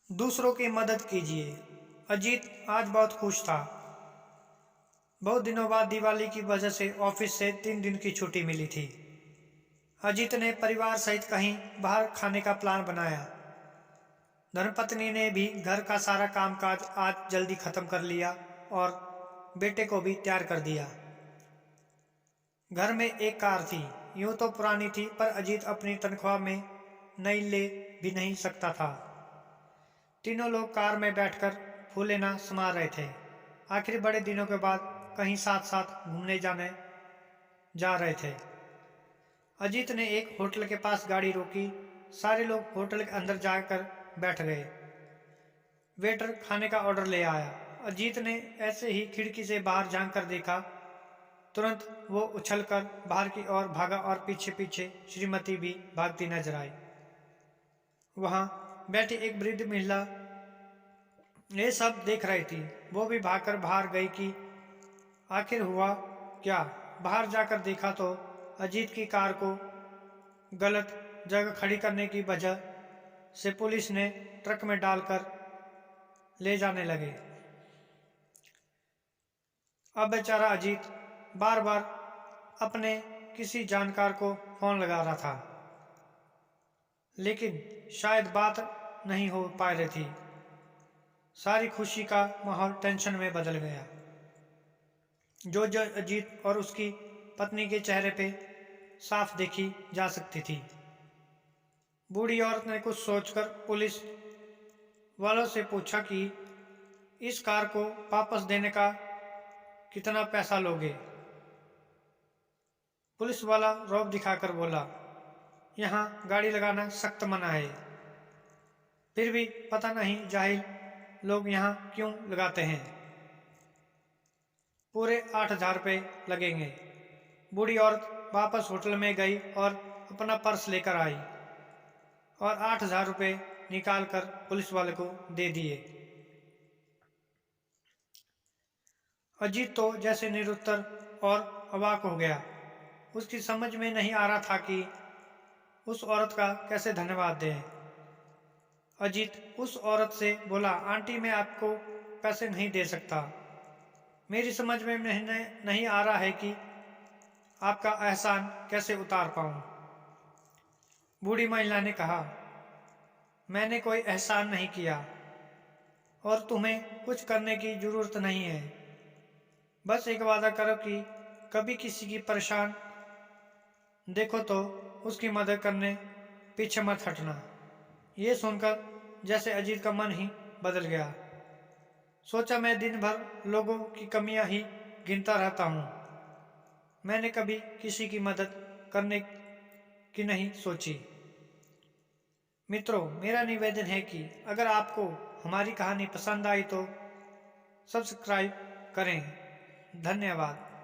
दूसरों की मदद कीजिए। अजीत आज बहुत खुश था। बहुत दिनों बाद दिवाली की वजह से ऑफिस से 3 दिन की छुट्टी मिली थी। अजीत ने परिवार सहित कहीं बाहर खाने का प्लान बनाया। धर्मपत्नी ने भी घर का सारा कामकाज आज जल्दी खत्म कर लिया और बेटे को भी तैयार कर दिया। घर में एक कार थी। यूं तो पुरानी थी, पर अजीत अपनी तनख्वाह में नई ले भी नहीं सकता था। तीनों लोग कार में बैठकर फूले ना समा रहे थे। आखिर बड़े दिनों के बाद कहीं साथ साथ घूमने जाने जा रहे थे। अजीत ने एक होटल के पास गाड़ी रोकी। सारे लोग होटल के अंदर जाकर बैठ गए। वेटर खाने का ऑर्डर ले आया। अजीत ने ऐसे ही खिड़की से बाहर झांक कर देखा। तुरंत वो उछलकर बाहर की ओर भागा और पीछे पीछे श्रीमती भी भागती नजर आई। वहां बैठी एक वृद्ध महिला ये सब देख रही थी। वो भी भागकर बाहर गई कि आखिर हुआ क्या। बाहर जाकर देखा तो अजीत की कार को गलत जगह खड़ी करने की वजह से पुलिस ने ट्रक में डालकर ले जाने लगे। अब बेचारा अजीत बार बार अपने किसी जानकार को फोन लगा रहा था, लेकिन शायद बात नहीं हो पा रही थी। सारी खुशी का माहौल टेंशन में बदल गया। जो जो अजीत और उसकी पत्नी के चेहरे पे साफ देखी जा सकती थी। बूढ़ी औरत ने कुछ सोचकर पुलिस वालों से पूछा कि इस कार को वापस देने का कितना पैसा लोगे। पुलिस वाला रौब दिखाकर बोला, यहाँ गाड़ी लगाना सख्त मना है। फिर भी पता नहीं जाहिल लोग यहाँ क्यों लगाते हैं। पूरे 8,000 रुपये लगेंगे। बूढ़ी औरत वापस होटल में गई और अपना पर्स लेकर आई और 8,000 रुपये निकाल कर पुलिस वाले को दे दिए। अजीत तो जैसे निरुत्तर और अवाक हो गया। उसकी समझ में नहीं आ रहा था कि उस औरत का कैसे धन्यवाद दें। अजीत उस औरत से बोला, आंटी मैं आपको पैसे नहीं दे सकता। मेरी समझ में नहीं आ रहा है कि आपका एहसान कैसे उतार पाऊं। बूढ़ी महिला ने कहा, मैंने कोई एहसान नहीं किया और तुम्हें कुछ करने की जरूरत नहीं है। बस एक वादा करो कि कभी किसी की परेशान देखो तो उसकी मदद करने पीछे मत हटना। ये सुनकर जैसे अजीत का मन ही बदल गया। सोचा मैं दिन भर लोगों की कमियां ही गिनता रहता हूं। मैंने कभी किसी की मदद करने की नहीं सोची। मित्रों, मेरा निवेदन है कि अगर आपको हमारी कहानी पसंद आई तो सब्सक्राइब करें। धन्यवाद।